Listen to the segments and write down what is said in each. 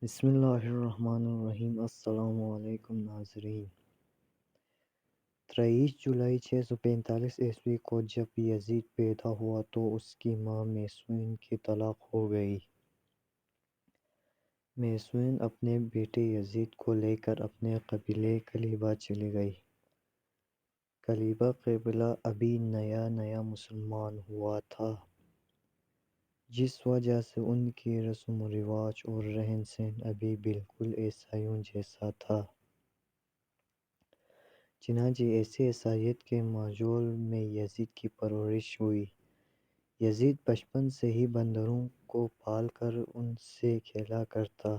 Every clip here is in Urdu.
بسم اللہ الرحمن الرحیم۔ السلام علیکم ناظرین۔ 23 جولائی 645 عیسوی کو جب یزید پیدا ہوا تو اس کی ماں میسوین کی طلاق ہو گئی۔ میسوین اپنے بیٹے یزید کو لے کر اپنے قبیلے کلیبہ چلی گئی۔ کلیبہ قبیلہ ابھی نیا نیا مسلمان ہوا تھا، جس وجہ سے ان کی رسم و رواج اور رہن سہن ابھی بالکل عیسائیوں جیسا تھا۔ چنانچہ ایسی عیسائیت کے ماحول میں یزید کی پرورش ہوئی۔ یزید بچپن سے ہی بندروں کو پال کر ان سے کھیلا کرتا۔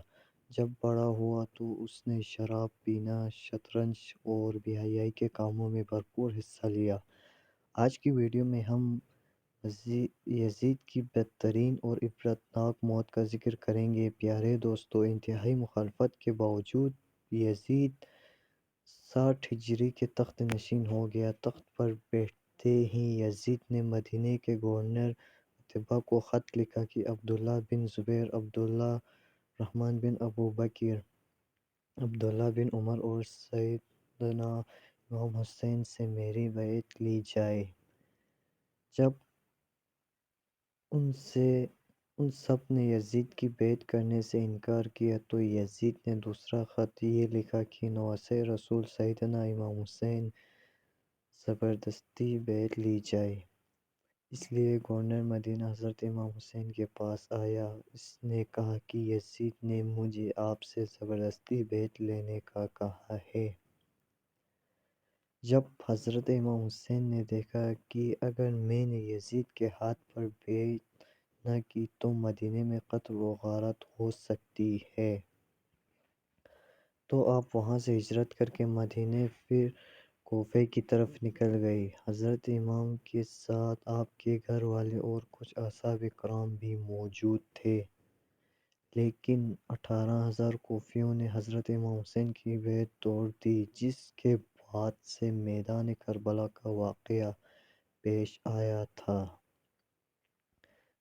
جب بڑا ہوا تو اس نے شراب پینا، شطرنج اور بے حیائی کے کاموں میں بھرپور حصہ لیا۔ آج کی ویڈیو میں ہم یزید کی بدترین اور عبرتناک موت کا ذکر کریں گے۔ پیارے دوستو، انتہائی مخالفت کے باوجود یزید 60 ہجری کے تخت نشین ہو گیا۔ تخت پر بیٹھتے ہی یزید نے مدینہ کے گورنر عتبہ کو خط لکھا کہ عبداللہ بن زبیر، عبداللہ رحمن بن ابو بکر، عبداللہ بن عمر اور سیدنا امام حسین سے میری بیعت لی جائے۔ جب ان سب نے یزید کی بیعت کرنے سے انکار کیا تو یزید نے دوسرا خط یہ لکھا کہ نواسۂ رسول سیدنا امام حسین زبردستی بیعت لی جائے۔ اس لیے گورنر مدینہ حضرت امام حسین کے پاس آیا۔ اس نے کہا کہ یزید نے مجھے آپ سے زبردستی بیعت لینے کا کہا ہے۔ جب حضرت امام حسین نے دیکھا کہ اگر میں نے یزید کے ہاتھ پر بیعت نہ کی تو مدینہ میں قتل و غارت ہو سکتی ہے، تو آپ وہاں سے ہجرت کر کے مدینہ پھر کوفہ کی طرف نکل گئے۔ حضرت امام کے ساتھ آپ کے گھر والے اور کچھ اصحاب کرام بھی موجود تھے، لیکن 18,000 کوفیوں نے حضرت امام حسین کی بیعت توڑ دی، جس کے بعد سے میدان کربلا کا واقعہ پیش آیا تھا۔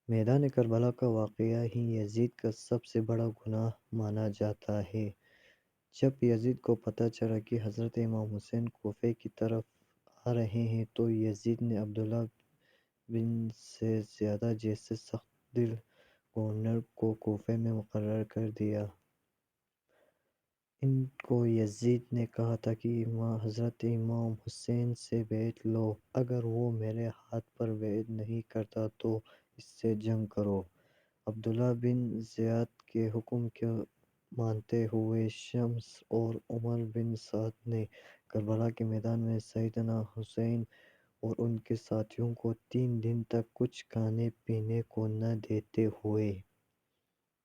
میدان کربلا کا واقعہ ہی یزید کا سب سے بڑا گناہ مانا جاتا ہے۔ جب یزید کو پتہ چلا کہ حضرت امام حسین کوفہ کی طرف آ رہے ہیں تو یزید نے عبداللہ بن سے زیادہ جیسے سخت دل گورنر کو کوفہ میں مقرر کر دیا۔ ان کو یزید نے کہا تھا کہ حضرت امام حسین سے بیعت لو، اگر وہ میرے ہاتھ پر بیعت نہیں کرتا تو اس سے جنگ کرو۔ عبداللہ بن زیاد کے حکم کو مانتے ہوئے شمس اور عمر بن سعد نے کربلا کے میدان میں سیدنا حسین اور ان کے ساتھیوں کو 3 دن تک کچھ کھانے پینے کو نہ دیتے ہوئے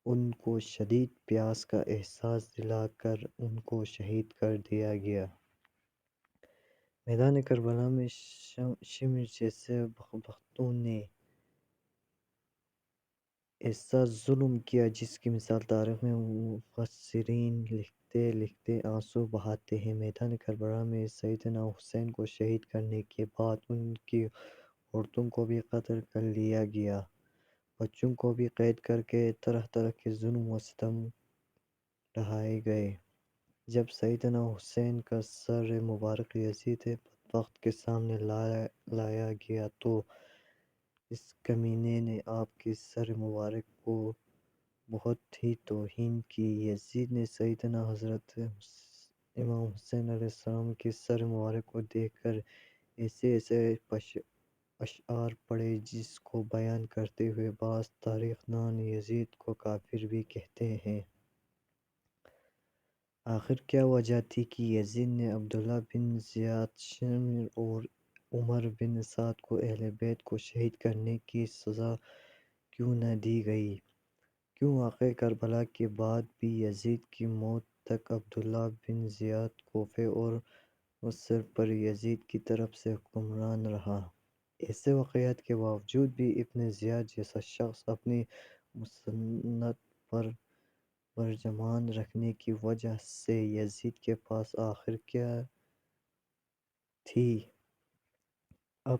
ان کو شدید پیاس کا احساس دلا کر ان کو شہید کر دیا گیا۔ میدان کربلا میں شمر جیسے بدبختوں نے ایسا ظلم کیا جس کی مثال تاریخ میں مفسرین لکھتے لکھتے آنسو بہاتے ہیں۔ میدان کربلا میں سیدنا حسین کو شہید کرنے کے بعد ان کی عورتوں کو بھی قتل کر لیا گیا، بچوں کو بھی قید کر کے طرح طرح کے ظلم و ستم ڈھائے گئے۔ جب سیدنا حسین کا سر مبارک یزید بدبخت کے سامنے لایا گیا تو اس کمینے نے آپ کے سر مبارک کو بہت ہی توہین کی۔ یزید نے سیدنا حضرت امام حسین علیہ السلام کے سر مبارک کو دیکھ کر ایسے اشعار پڑھے جس کو بیان کرتے ہوئے بعض تاریخ دان یزید کو کافر بھی کہتے ہیں۔ آخر کیا وجہ تھی کہ یزید نے عبداللہ بن زیاد، شمر اور عمر بن سعد کو اہل بیت کو شہید کرنے کی سزا کیوں نہ دی گئی؟ کیوں واقعہ کربلا کے بعد بھی یزید کی موت تک عبداللہ بن زیاد کوفہ اور مصر پر یزید کی طرف سے حکمران رہا؟ ایسے واقعات کے باوجود بھی ابن زیاد جیسا شخص اپنی مسنت پر برگمان رکھنے کی وجہ سے یزید کے پاس آخر کیا تھی؟ اب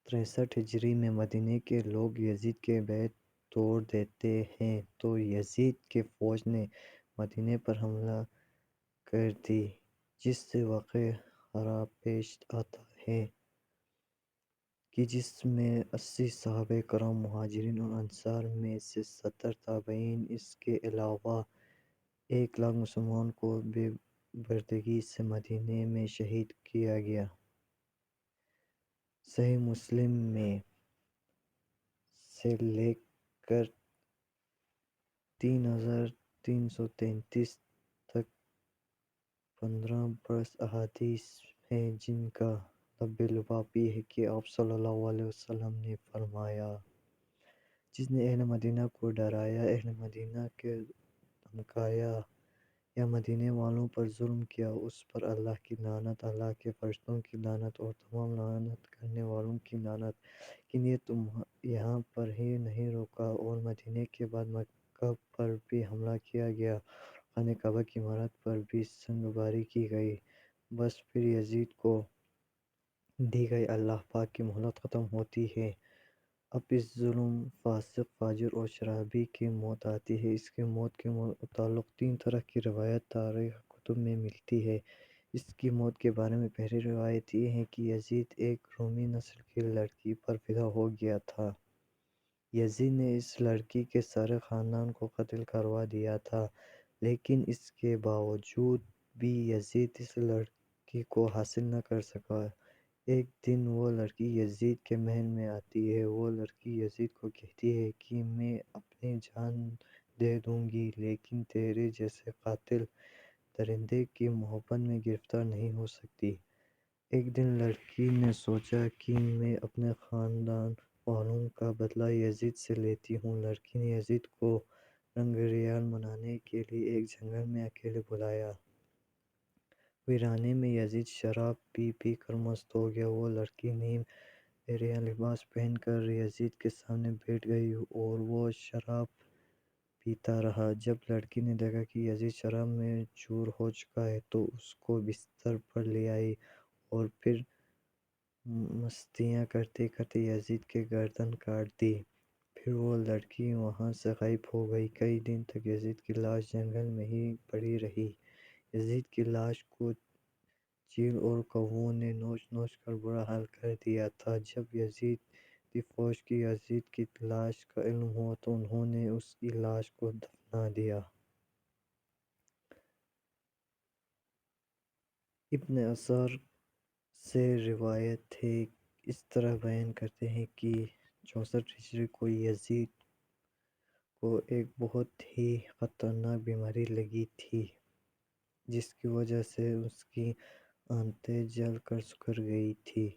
63 ہجری میں مدینہ کے لوگ یزید کی بیعت توڑ دیتے ہیں تو یزید کی فوج نے مدینے پر حملہ کر دی، جس سے واقعہ خراب پیش آتا ہے کہ جس میں 80 صحابہ کرام مہاجرین اور انصار میں سے 70 تابعین، اس کے علاوہ 1 لاکھ مسلمانوں کو بے پردگی سے مدینے میں شہید کیا گیا۔ صحیح مسلم میں سے لے کر 3333 تک 15 برس احادیث ہیں جن کا لب لباب یہ ہے کہ آپ صلی اللہ علیہ وسلم نے فرمایا، جس نے اہل مدینہ کو ڈرایا، اہل مدینہ کو دھمکایا یا مدینے والوں پر ظلم کیا، اس پر اللہ کی لعنت، اللہ کے فرشتوں کی لعنت اور تمام لعنت کرنے والوں کی لعنت۔ لیکن یہ یہاں پر ہی نہیں رکا اور مدینے کے بعد مکہ پر بھی حملہ کیا گیا اور خانہ کعبہ کی عمارت پر بھی سنگ باری کی گئی۔ بس پھر یزید کو دی گئی اللہ پاک کی مہلت ختم ہوتی ہے۔ اب اس ظالم، فاسق، فاجر اور شرابی کی موت آتی ہے۔ اس کی موت کے متعلق 3 طرح کی روایت تاریخ کتب میں ملتی ہیں۔ اس کی موت کے بارے میں پہلی روایت یہ ہے کہ یزید ایک رومی نسل کی لڑکی پر فدا ہو گیا تھا۔ یزید نے اس لڑکی کے سارے خاندان کو قتل کروا دیا تھا، لیکن اس کے باوجود بھی یزید اس لڑکی کو حاصل نہ کر سکا۔ ایک دن وہ لڑکی یزید کے محل میں آتی ہے۔ وہ لڑکی یزید کو کہتی ہے کہ میں اپنی جان دے دوں گی، لیکن تیرے جیسے قاتل درندے کی محبت میں گرفتار نہیں ہو سکتی۔ ایک دن لڑکی نے سوچا کہ میں اپنے خاندان والوں کا بدلہ یزید سے لیتی ہوں۔ لڑکی نے یزید کو رنگ ریال منانے کے لیے ایک جنگل میں اکیلے بلایا۔ ویرانے میں یزید شراب پی پی کر مست ہو گیا۔ وہ لڑکی نیم عریاں لباس پہن کر یزید کے سامنے بیٹھ گئی اور وہ شراب پیتا رہا۔ جب لڑکی نے دیکھا کہ یزید شراب میں چور ہو چکا ہے تو اس کو بستر پر لے آئی اور پھر مستیاں کرتے کرتے یزید کی گردن کاٹ دی۔ پھر وہ لڑکی وہاں سے غائب ہو گئی۔ کئی دن تک یزید کی لاش جنگل میں ہی پڑی رہی۔ یزید کی لاش کو چیل اور کووں نے نوچ نوچ کر برا حال کر دیا تھا۔ جب یزیدی فوج کو یزید کی لاش کا علم ہوا تو انہوں نے اس کی لاش کو دفنا دیا۔ ابن اساکر سے روایت ہے، اس طرح بیان کرتے ہیں کہ 64 ہجری کو یزید کو ایک بہت ہی خطرناک بیماری لگی تھی، جس کی وجہ سے اس کی آنتیں جل کر سکڑ گئی تھیں۔